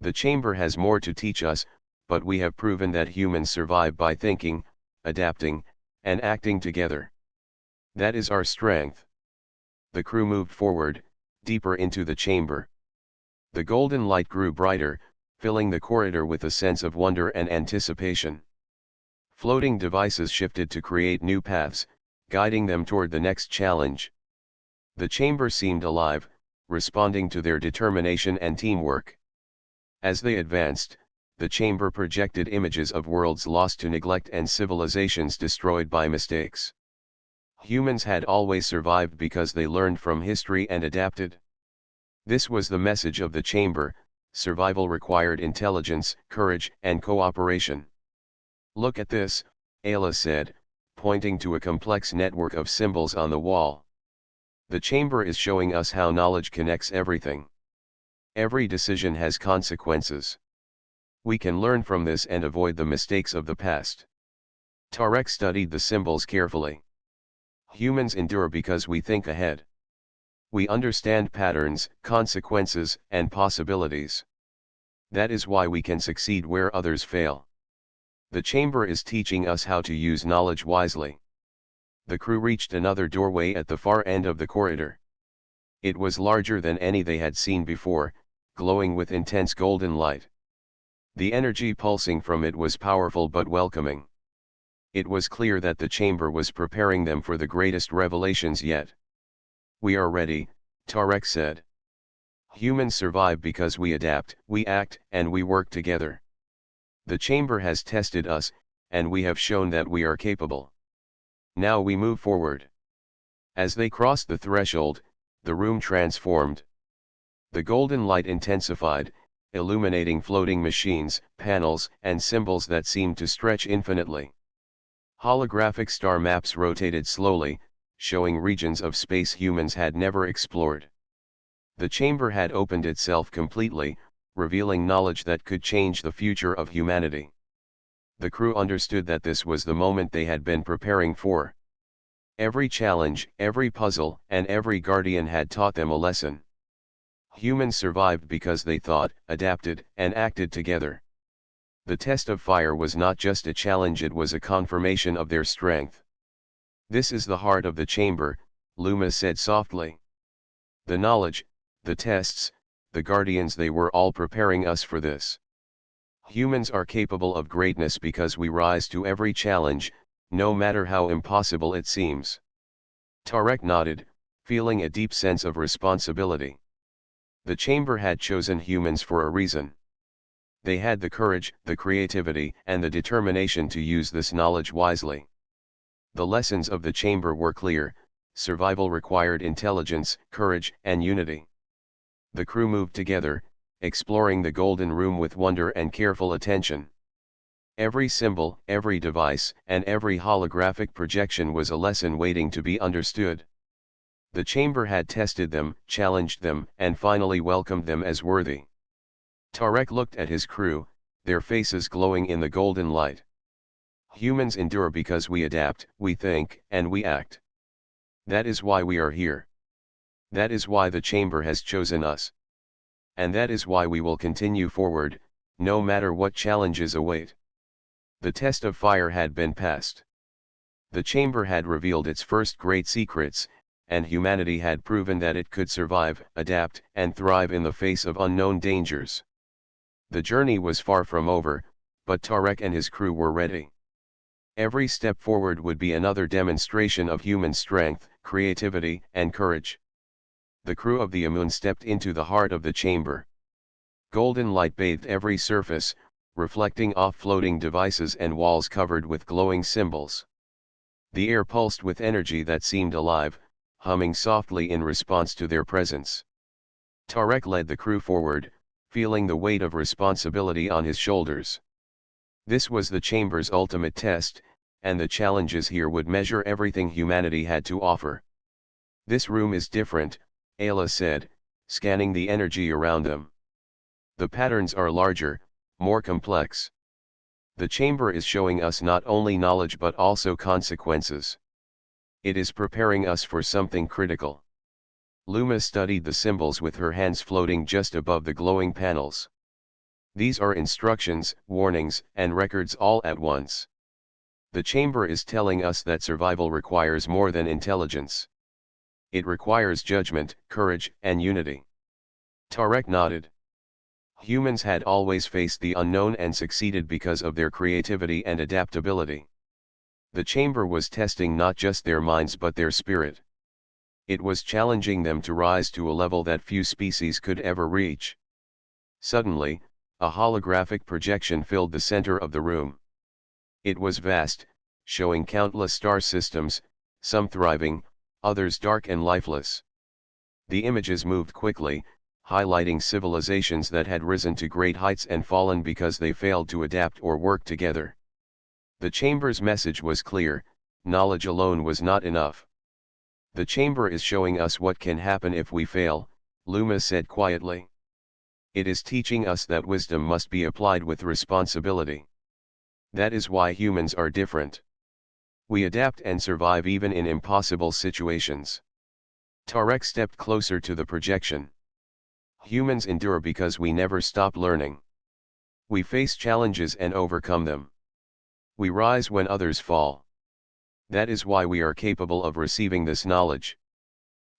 "The chamber has more to teach us, but we have proven that humans survive by thinking, adapting, and acting together. That is our strength." The crew moved forward, deeper into the chamber. The golden light grew brighter, filling the corridor with a sense of wonder and anticipation. Floating devices shifted to create new paths, guiding them toward the next challenge. The chamber seemed alive, responding to their determination and teamwork. As they advanced, the chamber projected images of worlds lost to neglect and civilizations destroyed by mistakes. Humans had always survived because they learned from history and adapted. This was the message of the chamber: survival required intelligence, courage, and cooperation. "Look at this," Ayla said, pointing to a complex network of symbols on the wall. "The chamber is showing us how knowledge connects everything. Every decision has consequences. We can learn from this and avoid the mistakes of the past." Tarek studied the symbols carefully. "Humans endure because we think ahead. We understand patterns, consequences, and possibilities. That is why we can succeed where others fail. The chamber is teaching us how to use knowledge wisely." The crew reached another doorway at the far end of the corridor. It was larger than any they had seen before, glowing with intense golden light. The energy pulsing from it was powerful but welcoming. It was clear that the chamber was preparing them for the greatest revelations yet. "We are ready," Tarek said. "Humans survive because we adapt, we act, and we work together. The chamber has tested us, and we have shown that we are capable. Now we move forward." As they crossed the threshold, the room transformed. The golden light intensified, illuminating floating machines, panels, and symbols that seemed to stretch infinitely. Holographic star maps rotated slowly, showing regions of space humans had never explored. The chamber had opened itself completely, revealing knowledge that could change the future of humanity. The crew understood that this was the moment they had been preparing for. Every challenge, every puzzle, and every guardian had taught them a lesson. Humans survived because they thought, adapted, and acted together. The test of fire was not just a challenge, it was a confirmation of their strength. "This is the heart of the chamber," Luma said softly. "The knowledge, the tests, the guardians, they were all preparing us for this. Humans are capable of greatness because we rise to every challenge, no matter how impossible it seems." Tarek nodded, feeling a deep sense of responsibility. The chamber had chosen humans for a reason. They had the courage, the creativity, and the determination to use this knowledge wisely. The lessons of the chamber were clear: survival required intelligence, courage, and unity. The crew moved together, exploring the golden room with wonder and careful attention. Every symbol, every device, and every holographic projection was a lesson waiting to be understood. The chamber had tested them, challenged them, and finally welcomed them as worthy. Tarek looked at his crew, their faces glowing in the golden light. "Humans endure because we adapt, we think, and we act. That is why we are here. That is why the chamber has chosen us. And that is why we will continue forward, no matter what challenges await." The test of fire had been passed. The chamber had revealed its first great secrets, and humanity had proven that it could survive, adapt, and thrive in the face of unknown dangers. The journey was far from over, but Tarek and his crew were ready. Every step forward would be another demonstration of human strength, creativity, and courage. The crew of the Amun stepped into the heart of the chamber. Golden light bathed every surface, reflecting off floating devices and walls covered with glowing symbols. The air pulsed with energy that seemed alive, humming softly in response to their presence. Tarek led the crew forward, feeling the weight of responsibility on his shoulders. This was the chamber's ultimate test, and the challenges here would measure everything humanity had to offer. "This room is different," Ayla said, scanning the energy around them. "The patterns are larger, more complex. The chamber is showing us not only knowledge but also consequences. It is preparing us for something critical." Luma studied the symbols with her hands floating just above the glowing panels. "These are instructions, warnings, and records all at once. The chamber is telling us that survival requires more than intelligence. It requires judgment, courage, and unity." Tarek nodded. Humans had always faced the unknown and succeeded because of their creativity and adaptability. The chamber was testing not just their minds but their spirit. It was challenging them to rise to a level that few species could ever reach. Suddenly, a holographic projection filled the center of the room. It was vast, showing countless star systems, some thriving, others dark and lifeless. The images moved quickly, highlighting civilizations that had risen to great heights and fallen because they failed to adapt or work together. The chamber's message was clear: knowledge alone was not enough. "The chamber is showing us what can happen if we fail," Luma said quietly. "It is teaching us that wisdom must be applied with responsibility. That is why humans are different. We adapt and survive even in impossible situations." Tarek stepped closer to the projection. "Humans endure because we never stop learning. We face challenges and overcome them. We rise when others fall. That is why we are capable of receiving this knowledge."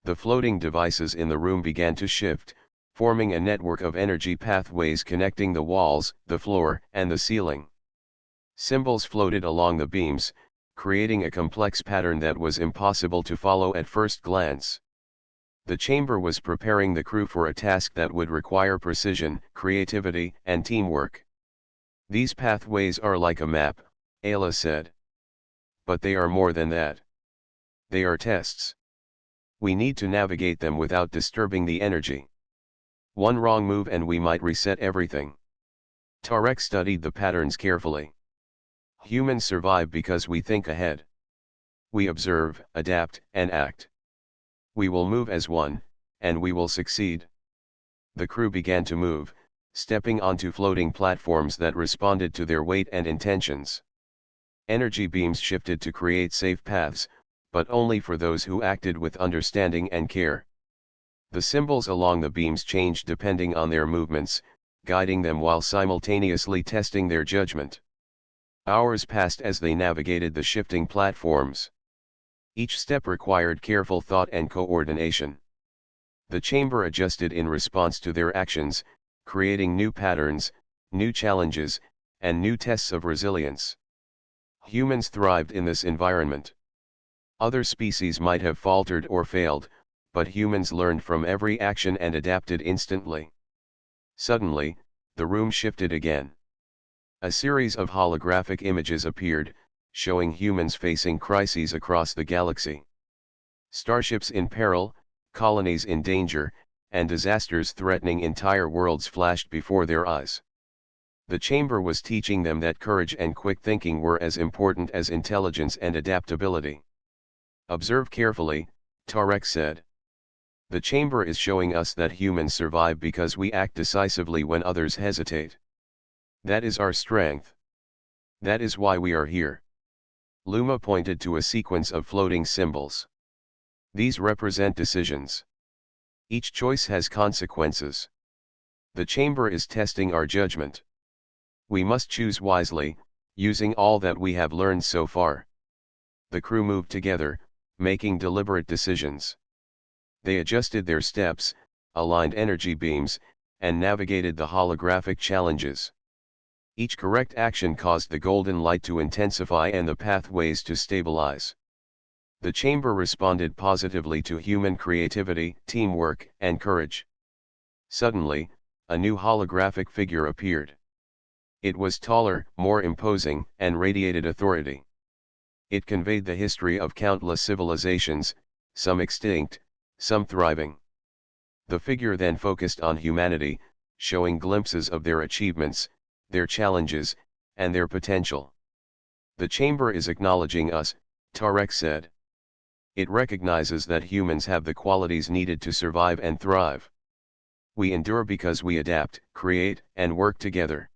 The floating devices in the room began to shift, forming a network of energy pathways connecting the walls, the floor, and the ceiling. Symbols floated along the beams, creating a complex pattern that was impossible to follow at first glance. The chamber was preparing the crew for a task that would require precision, creativity, and teamwork. These pathways are like a map, Ayla said. But they are more than that. They are tests. We need to navigate them without disturbing the energy. One wrong move and we might reset everything. Tarek studied the patterns carefully. Humans survive because we think ahead. We observe, adapt, and act. We will move as one, and we will succeed. The crew began to move, stepping onto floating platforms that responded to their weight and intentions. Energy beams shifted to create safe paths, but only for those who acted with understanding and care. The symbols along the beams changed depending on their movements, guiding them while simultaneously testing their judgment. Hours passed as they navigated the shifting platforms. Each step required careful thought and coordination. The chamber adjusted in response to their actions, creating new patterns, new challenges, and new tests of resilience. Humans thrived in this environment. Other species might have faltered or failed, but humans learned from every action and adapted instantly. Suddenly, the room shifted again. A series of holographic images appeared, showing humans facing crises across the galaxy. Starships in peril, colonies in danger, and disasters threatening entire worlds flashed before their eyes. The chamber was teaching them that courage and quick thinking were as important as intelligence and adaptability. Observe carefully, Tarek said. The chamber is showing us that humans survive because we act decisively when others hesitate. That is our strength. That is why we are here. Luma pointed to a sequence of floating symbols. These represent decisions. Each choice has consequences. The chamber is testing our judgment. We must choose wisely, using all that we have learned so far. The crew moved together, making deliberate decisions. They adjusted their steps, aligned energy beams, and navigated the holographic challenges. Each correct action caused the golden light to intensify and the pathways to stabilize. The chamber responded positively to human creativity, teamwork, and courage. Suddenly, a new holographic figure appeared. It was taller, more imposing, and radiated authority. It conveyed the history of countless civilizations, some extinct, some thriving. The figure then focused on humanity, showing glimpses of their achievements, their challenges, and their potential. The chamber is acknowledging us, Tarek said. It recognizes that humans have the qualities needed to survive and thrive. We endure because we adapt, create, and work together.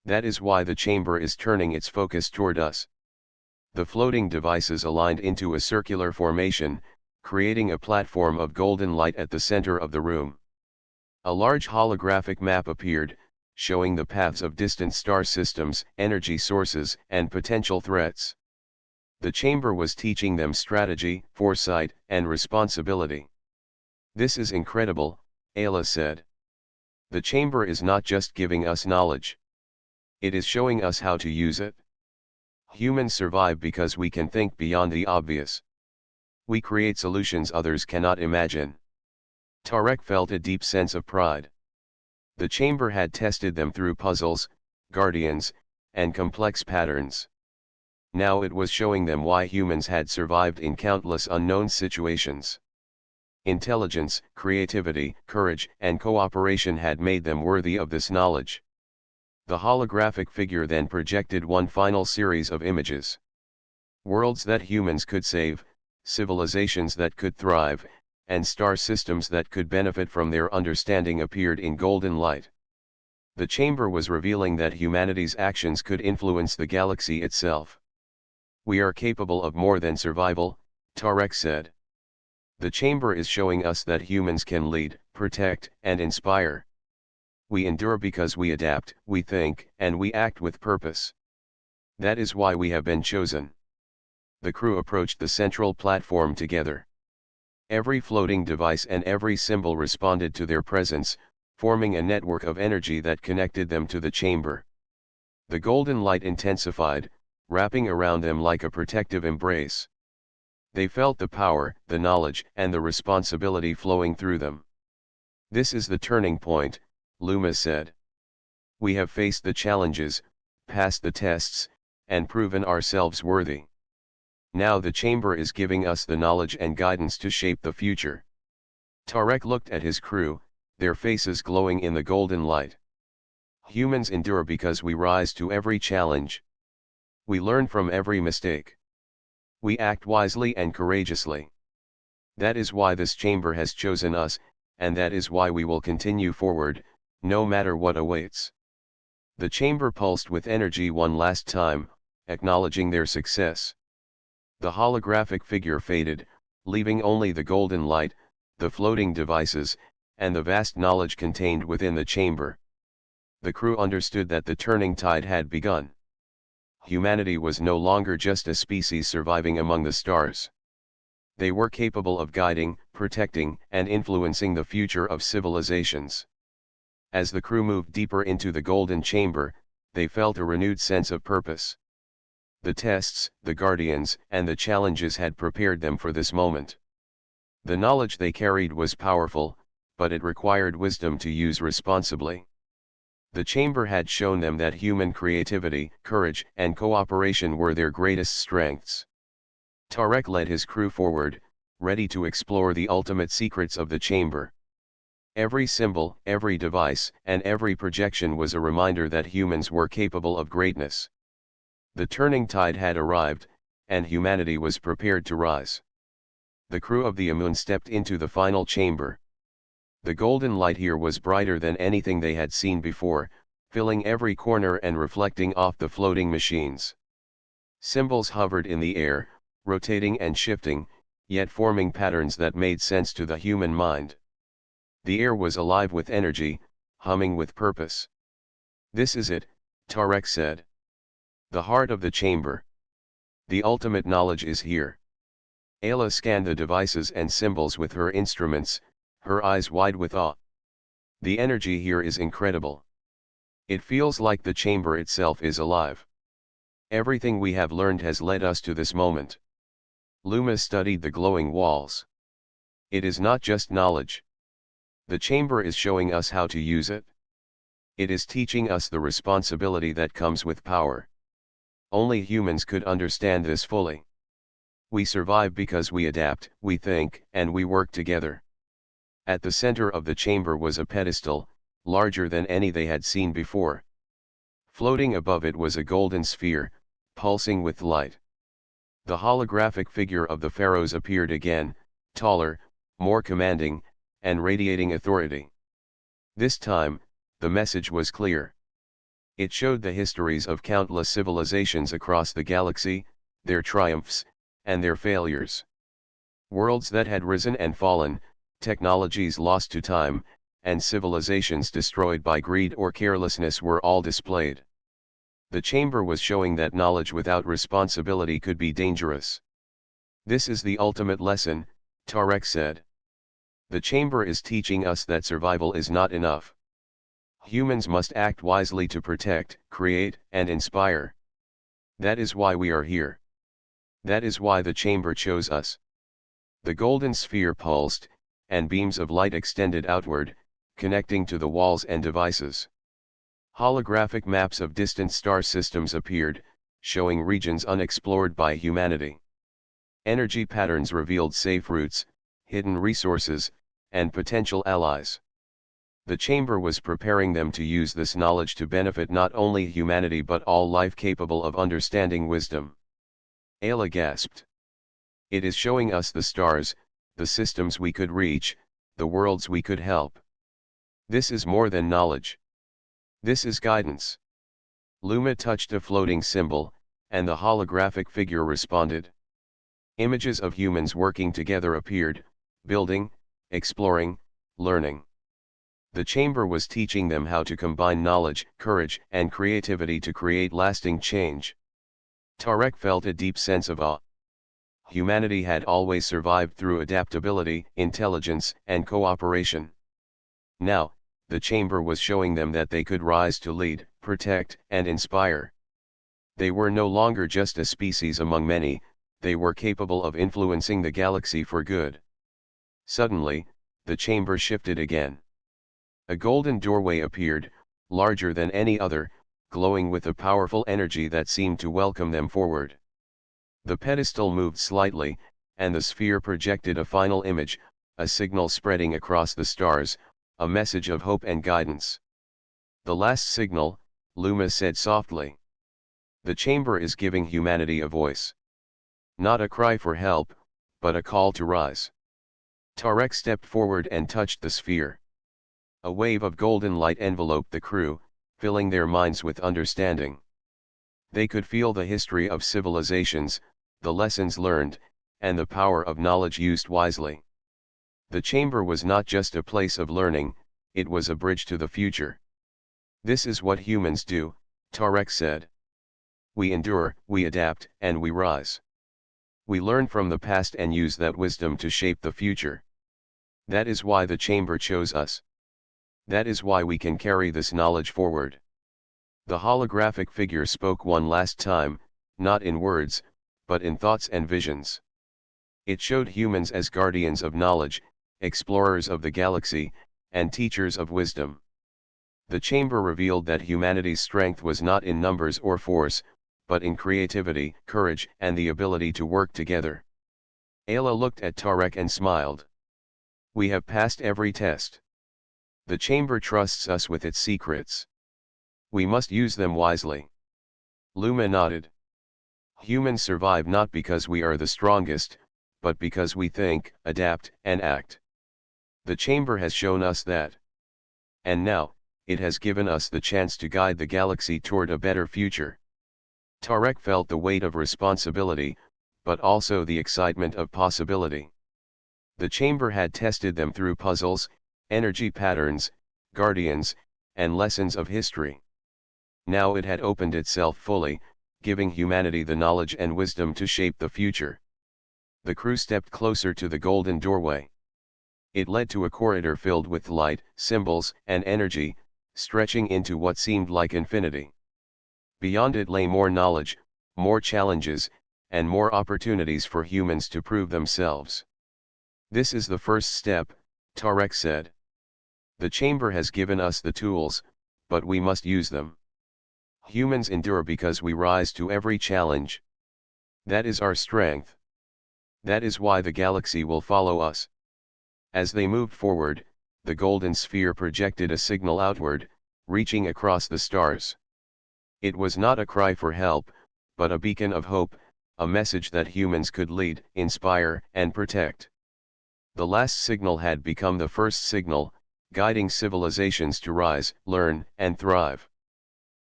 That is why the chamber is turning its focus toward us. The floating devices aligned into a circular formation, creating a platform of golden light at the center of the room. A large holographic map appeared, showing the paths of distant star systems, energy sources, and potential threats. The chamber was teaching them strategy, foresight, and responsibility. This is incredible, Ayla said. The chamber is not just giving us knowledge. It is showing us how to use it. Humans survive because we can think beyond the obvious. We create solutions others cannot imagine. Tarek felt a deep sense of pride. The chamber had tested them through puzzles, guardians, and complex patterns. Now it was showing them why humans had survived in countless unknown situations. Intelligence, creativity, courage, and cooperation had made them worthy of this knowledge. The holographic figure then projected one final series of images. Worlds that humans could save, civilizations that could thrive, and star systems that could benefit from their understanding appeared in golden light. The chamber was revealing that humanity's actions could influence the galaxy itself. We are capable of more than survival, Tarek said. The chamber is showing us that humans can lead, protect, and inspire. We endure because we adapt, we think, and we act with purpose. That is why we have been chosen. The crew approached the central platform together. Every floating device and every symbol responded to their presence, forming a network of energy that connected them to the chamber. The golden light intensified, wrapping around them like a protective embrace. They felt the power, the knowledge, and the responsibility flowing through them. "This is the turning point," Loomis said. "We have faced the challenges, passed the tests, and proven ourselves worthy. Now the chamber is giving us the knowledge and guidance to shape the future." Tarek looked at his crew, their faces glowing in the golden light. "Humans endure because we rise to every challenge. We learn from every mistake. We act wisely and courageously. That is why this chamber has chosen us, and that is why we will continue forward, no matter what awaits." The chamber pulsed with energy one last time, acknowledging their success. The holographic figure faded, leaving only the golden light, the floating devices, and the vast knowledge contained within the chamber. The crew understood that the turning tide had begun. Humanity was no longer just a species surviving among the stars. They were capable of guiding, protecting, and influencing the future of civilizations. As the crew moved deeper into the golden chamber, they felt a renewed sense of purpose. The tests, the guardians, and the challenges had prepared them for this moment. The knowledge they carried was powerful, but it required wisdom to use responsibly. The chamber had shown them that human creativity, courage, and cooperation were their greatest strengths. Tarek led his crew forward, ready to explore the ultimate secrets of the chamber. Every symbol, every device, and every projection was a reminder that humans were capable of greatness. The turning tide had arrived, and humanity was prepared to rise. The crew of the Amun stepped into the final chamber. The golden light here was brighter than anything they had seen before, filling every corner and reflecting off the floating machines. Symbols hovered in the air, rotating and shifting, yet forming patterns that made sense to the human mind. The air was alive with energy, humming with purpose. "This is it," Tarek said. "The heart of the chamber. The ultimate knowledge is here." Ayla scanned the devices and symbols with her instruments, her eyes wide with awe. "The energy here is incredible. It feels like the chamber itself is alive. Everything we have learned has led us to this moment." Loomis studied the glowing walls. "It is not just knowledge. The chamber is showing us how to use it. It is teaching us the responsibility that comes with power. Only humans could understand this fully. We survive because we adapt, we think, and we work together." At the center of the chamber was a pedestal, larger than any they had seen before. Floating above it was a golden sphere, pulsing with light. The holographic figure of the Pharaohs appeared again, taller, more commanding, and radiating authority. This time, the message was clear. It showed the histories of countless civilizations across the galaxy, their triumphs, and their failures. Worlds that had risen and fallen, technologies lost to time, and civilizations destroyed by greed or carelessness were all displayed. The chamber was showing that knowledge without responsibility could be dangerous. "This is the ultimate lesson," Tarek said. "The chamber is teaching us that survival is not enough. Humans must act wisely to protect, create, and inspire. That is why we are here. That is why the chamber chose us." The golden sphere pulsed, and beams of light extended outward, connecting to the walls and devices. Holographic maps of distant star systems appeared, showing regions unexplored by humanity. Energy patterns revealed safe routes, hidden resources, and potential allies. The chamber was preparing them to use this knowledge to benefit not only humanity but all life capable of understanding wisdom. Ayla gasped. "It is showing us the stars, the systems we could reach, the worlds we could help. This is more than knowledge. This is guidance." Luma touched a floating symbol, and the holographic figure responded. Images of humans working together appeared, building, exploring, learning. The chamber was teaching them how to combine knowledge, courage, and creativity to create lasting change. Tarek felt a deep sense of awe. Humanity had always survived through adaptability, intelligence, and cooperation. Now, the chamber was showing them that they could rise to lead, protect, and inspire. They were no longer just a species among many, they were capable of influencing the galaxy for good. Suddenly, the chamber shifted again. A golden doorway appeared, larger than any other, glowing with a powerful energy that seemed to welcome them forward. The pedestal moved slightly, and the sphere projected a final image, a signal spreading across the stars, a message of hope and guidance. "The last signal," Luma said softly. "The chamber is giving humanity a voice. Not a cry for help, but a call to rise." Tarek stepped forward and touched the sphere. A wave of golden light enveloped the crew, filling their minds with understanding. They could feel the history of civilizations, the lessons learned, and the power of knowledge used wisely. The chamber was not just a place of learning, it was a bridge to the future. "This is what humans do," Tarek said. "We endure, we adapt, and we rise. We learn from the past and use that wisdom to shape the future. That is why the chamber chose us. That is why we can carry this knowledge forward." The holographic figure spoke one last time, not in words, but in thoughts and visions. It showed humans as guardians of knowledge, explorers of the galaxy, and teachers of wisdom. The chamber revealed that humanity's strength was not in numbers or force, but in creativity, courage, and the ability to work together. Ayla looked at Tarek and smiled. "We have passed every test. The chamber trusts us with its secrets. We must use them wisely." Luma nodded. "Humans survive not because we are the strongest, but because we think, adapt, and act. The chamber has shown us that. And now, it has given us the chance to guide the galaxy toward a better future." Tarek felt the weight of responsibility, but also the excitement of possibility. The chamber had tested them through puzzles, energy patterns, guardians, and lessons of history. Now it had opened itself fully, giving humanity the knowledge and wisdom to shape the future. The crew stepped closer to the golden doorway. It led to a corridor filled with light, symbols, and energy, stretching into what seemed like infinity. Beyond it lay more knowledge, more challenges, and more opportunities for humans to prove themselves. "This is the first step," Tarek said. "The chamber has given us the tools, but we must use them. Humans endure because we rise to every challenge. That is our strength. That is why the galaxy will follow us." As they moved forward, the golden sphere projected a signal outward, reaching across the stars. It was not a cry for help, but a beacon of hope, a message that humans could lead, inspire, and protect. The last signal had become the first signal, guiding civilizations to rise, learn, and thrive.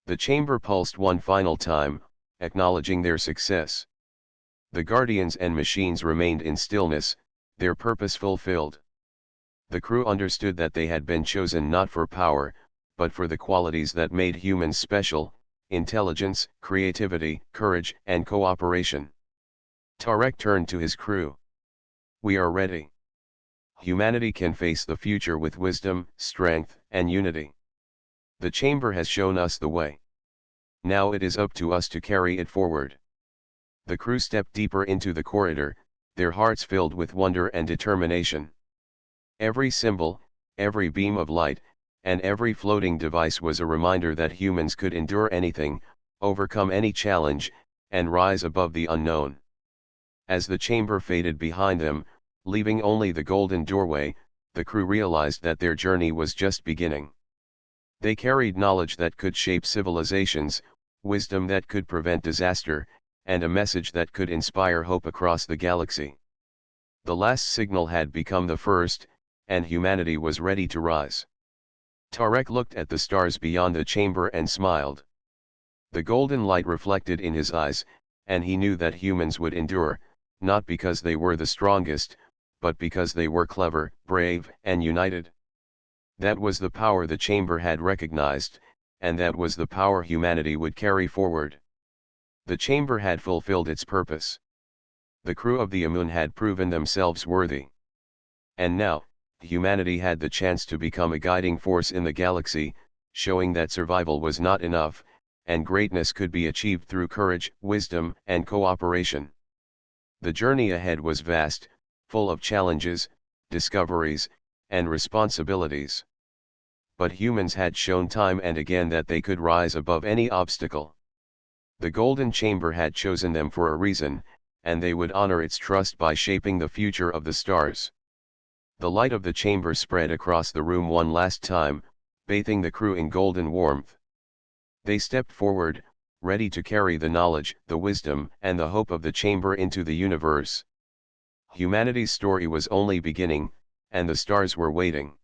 The chamber pulsed one final time, acknowledging their success. The guardians and machines remained in stillness, their purpose fulfilled. The crew understood that they had been chosen not for power, but for the qualities that made humans special: intelligence, creativity, courage, and cooperation. Tarek turned to his crew. "We are ready. Humanity can face the future with wisdom, strength, and unity. The chamber has shown us the way. Now it is up to us to carry it forward." The crew stepped deeper into the corridor, their hearts filled with wonder and determination. Every symbol, every beam of light, and every floating device was a reminder that humans could endure anything, overcome any challenge, and rise above the unknown. As the chamber faded behind them, leaving only the golden doorway, the crew realized that their journey was just beginning. They carried knowledge that could shape civilizations, wisdom that could prevent disaster, and a message that could inspire hope across the galaxy. The last signal had become the first, and humanity was ready to rise. Tarek looked at the stars beyond the chamber and smiled. The golden light reflected in his eyes, and he knew that humans would endure, not because they were the strongest, but because they were clever, brave, and united. That was the power the chamber had recognized, and that was the power humanity would carry forward. The chamber had fulfilled its purpose. The crew of the Amun had proven themselves worthy. And now, humanity had the chance to become a guiding force in the galaxy, showing that survival was not enough, and greatness could be achieved through courage, wisdom, and cooperation. The journey ahead was vast, full of challenges, discoveries, and responsibilities. But humans had shown time and again that they could rise above any obstacle. The Golden Chamber had chosen them for a reason, and they would honor its trust by shaping the future of the stars. The light of the chamber spread across the room one last time, bathing the crew in golden warmth. They stepped forward, ready to carry the knowledge, the wisdom, and the hope of the chamber into the universe. Humanity's story was only beginning, and the stars were waiting.